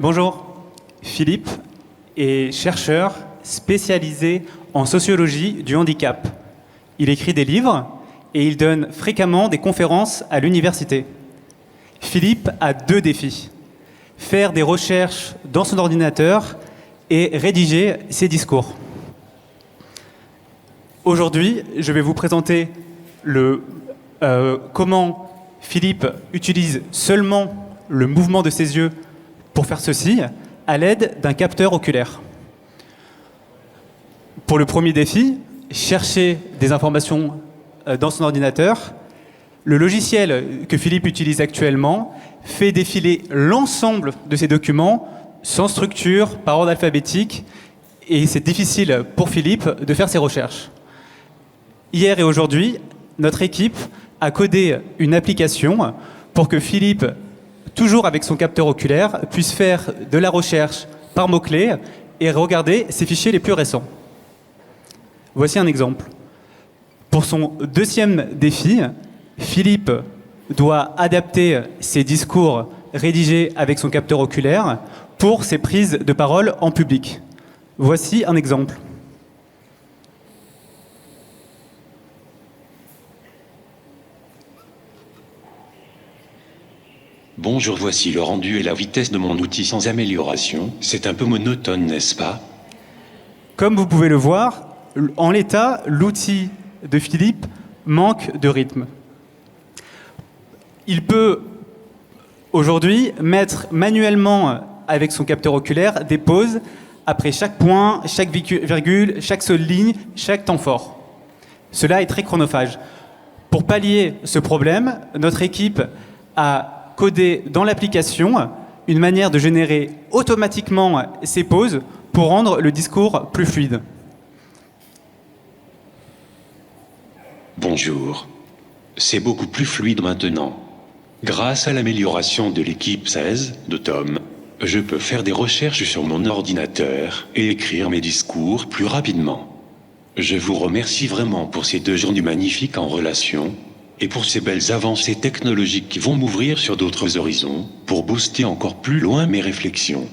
Bonjour, Philippe est chercheur spécialisé en sociologie du handicap. Il écrit des livres et il donne fréquemment des conférences à l'université. Philippe a 2 défis. Faire des recherches dans son ordinateur et rédiger ses discours. Aujourd'hui, je vais vous présenter comment Philippe utilise seulement le mouvement de ses yeux pour faire ceci, à l'aide d'un capteur oculaire. Pour le premier défi, chercher des informations dans son ordinateur, le logiciel que Philippe utilise actuellement fait défiler l'ensemble de ces documents sans structure, par ordre alphabétique, et c'est difficile pour Philippe de faire ses recherches. Hier et aujourd'hui, notre équipe a codé une application pour que Philippe, toujours avec son capteur oculaire, puisse faire de la recherche par mots-clés et regarder ses fichiers les plus récents. Voici un exemple. Pour son 2e défi, Philippe doit adapter ses discours rédigés avec son capteur oculaire pour ses prises de parole en public. Voici un exemple. Bonjour, voici le rendu et la vitesse de mon outil sans amélioration. C'est un peu monotone, n'est-ce pas? Comme vous pouvez le voir, en l'état, l'outil de Philippe manque de rythme. Il peut aujourd'hui mettre manuellement avec son capteur oculaire des pauses après chaque point, chaque virgule, chaque seule ligne, chaque temps fort. Cela est très chronophage. Pour pallier ce problème, notre équipe a codé dans l'application une manière de générer automatiquement ces pauses pour rendre le discours plus fluide. Bonjour. C'est beaucoup plus fluide maintenant. Grâce à l'amélioration de l'équipe 16 de Tom, je peux faire des recherches sur mon ordinateur et écrire mes discours plus rapidement. Je vous remercie vraiment pour ces 2 journées magnifiques en relation et pour ces belles avancées technologiques qui vont m'ouvrir sur d'autres horizons pour booster encore plus loin mes réflexions.